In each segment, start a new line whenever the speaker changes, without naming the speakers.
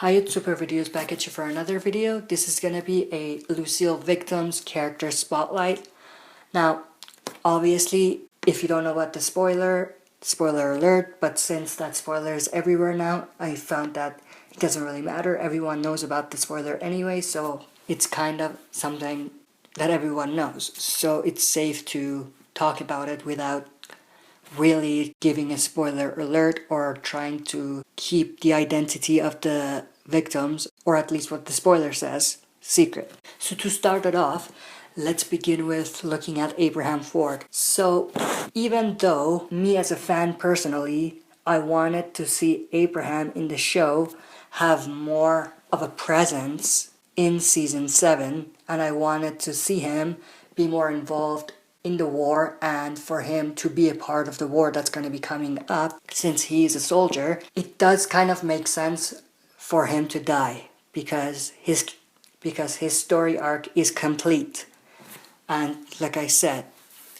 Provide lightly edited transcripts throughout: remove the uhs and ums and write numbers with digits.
Hi, it's Super Videos back at you for another video. This is gonna be a Lucille Victims character spotlight. Now, obviously, if you don't know about the spoiler alert, but since that spoiler is everywhere now, I found that it doesn't really matter. Everyone knows about the spoiler anyway, so it's kind of something that everyone knows. So it's safe to talk about it without really giving a spoiler alert or trying to keep the identity of the victims, or at least what the spoiler says, secret. So to start it off, let's begin with looking at Abraham Ford. So even though me as a fan personally, I wanted to see Abraham in the show have more of a presence in season 7, and I wanted to see him be more involved in the war and for him to be a part of the war that's going to be coming up. Since he is a soldier, it does kind of make sense for him to die because his story arc is complete. And like I said,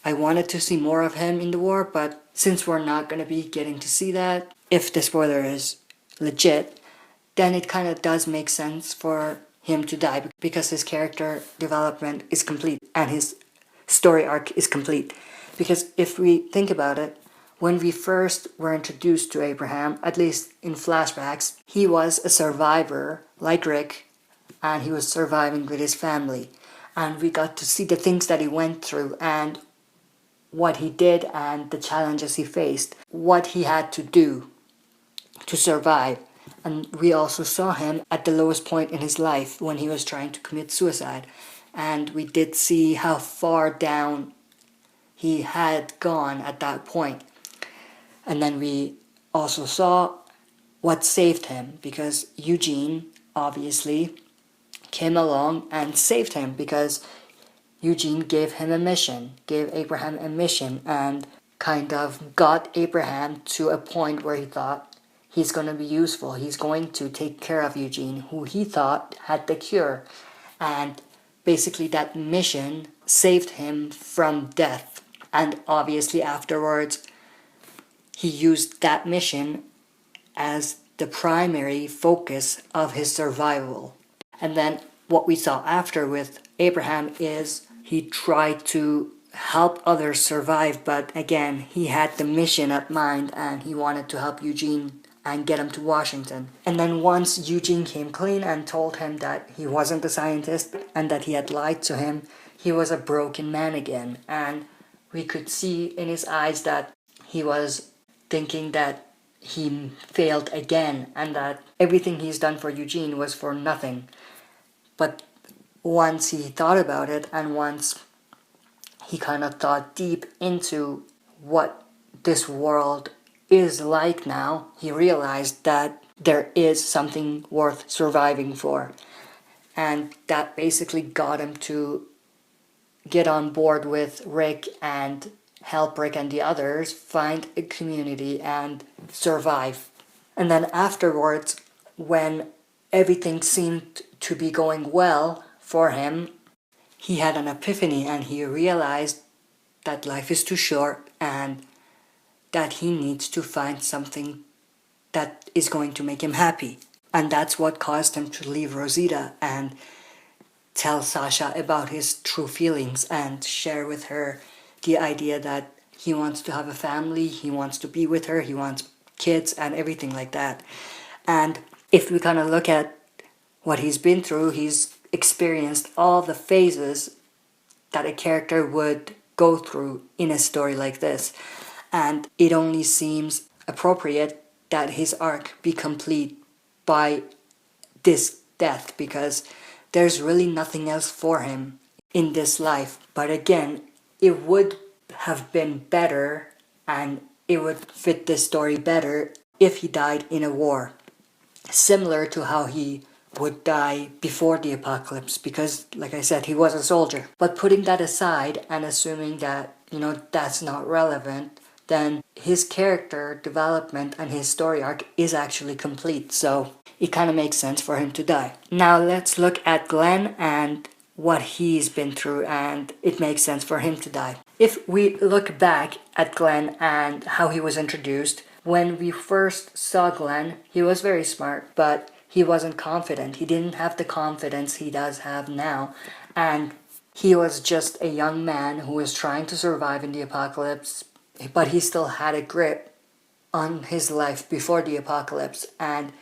I wanted to see more of him in the war, but since we're not going to be getting to see that, if the spoiler is legit, then it kind of does make sense for him to die because his character development is complete and his story arc is complete. Because if we think about it, when we first were introduced to Abraham, at least in flashbacks, he was a survivor like Rick, and he was surviving with his family. And we got to see the things that he went through and what he did and the challenges he faced, what he had to do to survive. And we also saw him at the lowest point in his life when he was trying to commit suicide. And we did see how far down he had gone at that point. And then we also saw what saved him, because Eugene obviously came along and saved him, because Eugene gave Abraham a mission, and kind of got Abraham to a point where he thought he's going to be useful. He's going to take care of Eugene, who he thought had the cure. And basically that mission saved him from death. And obviously afterwards, he used that mission as the primary focus of his survival. And then what we saw after with Abraham is he tried to help others survive, but again, he had the mission at mind and he wanted to help Eugene and get him to Washington. And then once Eugene came clean and told him that he wasn't a scientist and that he had lied to him, he was a broken man again. And we could see in his eyes that he was thinking that he failed again and that everything he's done for Eugene was for nothing. But once he thought about it and once he kind of thought deep into what this world is like now, he realized that there is something worth surviving for. And that basically got him to get on board with Rick and help Rick and the others find a community and survive. And then afterwards, when everything seemed to be going well for him, he had an epiphany and he realized that life is too short and that he needs to find something that is going to make him happy. And that's what caused him to leave Rosita and tell Sasha about his true feelings and share with her the idea that he wants to have a family, he wants to be with her, he wants kids and everything like that. And if we kind of look at what he's been through, he's experienced all the phases that a character would go through in a story like this. And it only seems appropriate that his arc be complete by this death, because there's really nothing else for him in this life. But again, it would have been better and it would fit this story better if he died in a war, similar to how he would die before the apocalypse, because like I said, he was a soldier. But putting that aside and assuming that, that's not relevant, then his character development and his story arc is actually complete, so it kind of makes sense for him to die. Now let's look at Glenn and what he's been through, and it makes sense for him to die. If we look back at Glenn and how he was introduced, when we first saw Glenn, he was very smart, but he wasn't confident. He didn't have the confidence he does have now. And he was just a young man who was trying to survive in the apocalypse, but he still had a grip on his life before the apocalypse, and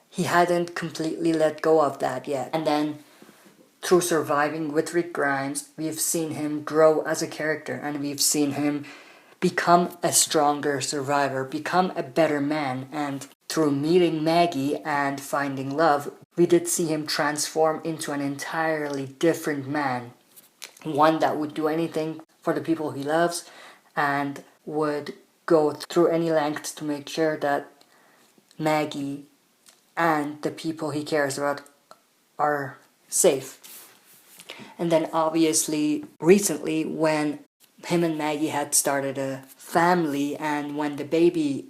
he hadn't completely let go of that yet. And then through surviving with Rick Grimes, we've seen him grow as a character, and we've seen him become a stronger survivor, become a better man. And through meeting Maggie and finding love, we did see him transform into an entirely different man. One that would do anything for the people he loves and would go through any lengths to make sure that Maggie and the people he cares about are safe. And then obviously recently, when him and Maggie had started a family and when the baby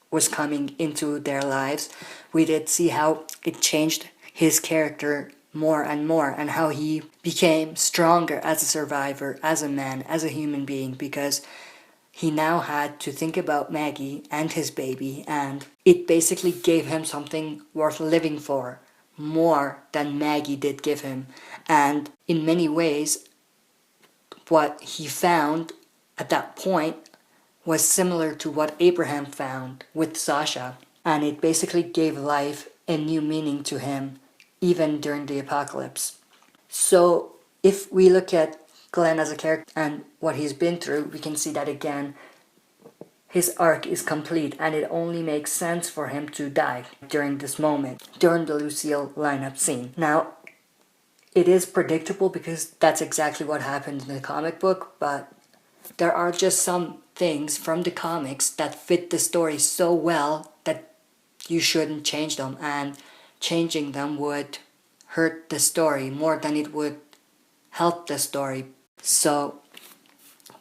was coming into their lives, we did see how it changed his character more and more, and how he became stronger as a survivor, as a man, as a human being, because he now had to think about Maggie and his baby, and it basically gave him something worth living for, more than Maggie did give him. And in many ways, what he found at that point was similar to what Abraham found with Sasha, and it basically gave life a new meaning to him, even during the apocalypse. So if we look at Glenn as a character and what he's been through, we can see that again, his arc is complete, and it only makes sense for him to die during this moment, during the Lucille lineup scene. Now, it is predictable because that's exactly what happened in the comic book, but there are just some things from the comics that fit the story so well that you shouldn't change them, and changing them would hurt the story more than it would help the story. So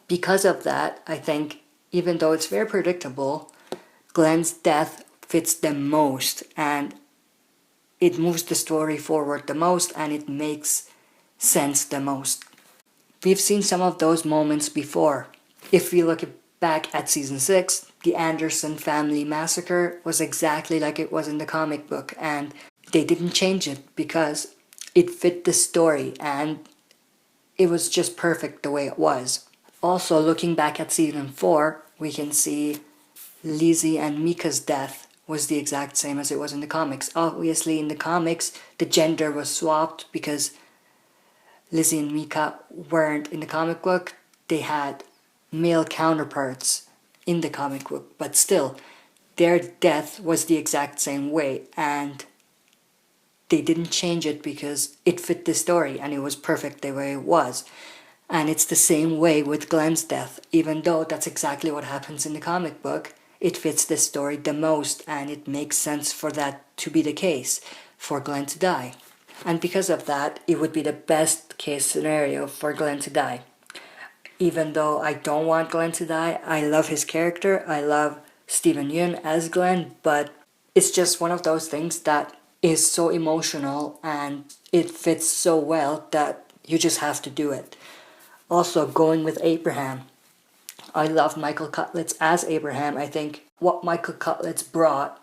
because of that, I think even though it's very predictable, Glenn's death fits the most, and it moves the story forward the most, and it makes sense the most. We've seen some of those moments before. If we look back at season 6, the Anderson family massacre was exactly like it was in the comic book, and they didn't change it because it fit the story and it was just perfect the way it was. Also, looking back at season 4, we can see Lizzie and Mika's death was the exact same as it was in the comics. Obviously, in the comics, the gender was swapped because Lizzie and Mika weren't in the comic book. They had male counterparts in the comic book, but still, their death was the exact same way, and they didn't change it because it fit the story and it was perfect the way it was. And it's the same way with Glenn's death. Even though that's exactly what happens in the comic book, it fits the story the most, and it makes sense for that to be the case, for Glenn to die. And because of that, it would be the best case scenario for Glenn to die. Even though I don't want Glenn to die, I love his character, I love Steven Yeun as Glenn, but it's just one of those things that is so emotional and it fits so well that you just have to do it. Also, going with Abraham. I love Michael Cutlitz as Abraham. I think what Michael Cutlitz brought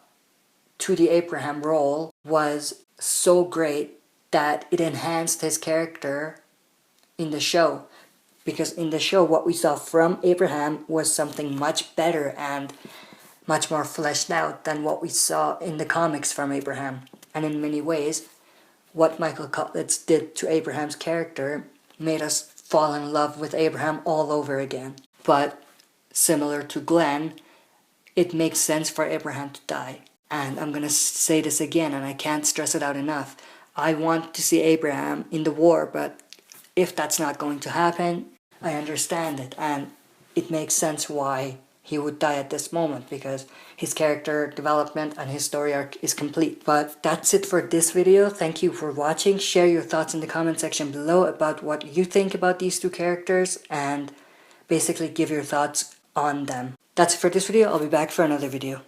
to the Abraham role was so great that it enhanced his character in the show. Because in the show, what we saw from Abraham was something much better and much more fleshed out than what we saw in the comics from Abraham. And in many ways, what Michael Cutlitz did to Abraham's character made us fall in love with Abraham all over again. But similar to Glenn, it makes sense for Abraham to die. And I'm going to say this again, and I can't stress it out enough. I want to see Abraham in the war, but if that's not going to happen, I understand it. And it makes sense why he would die at this moment, because his character development and his story arc is complete. But that's it for this video. Thank you for watching. Share your thoughts in the comment section below about what you think about these two characters, and basically give your thoughts on them. That's it for this video. I'll be back for another video.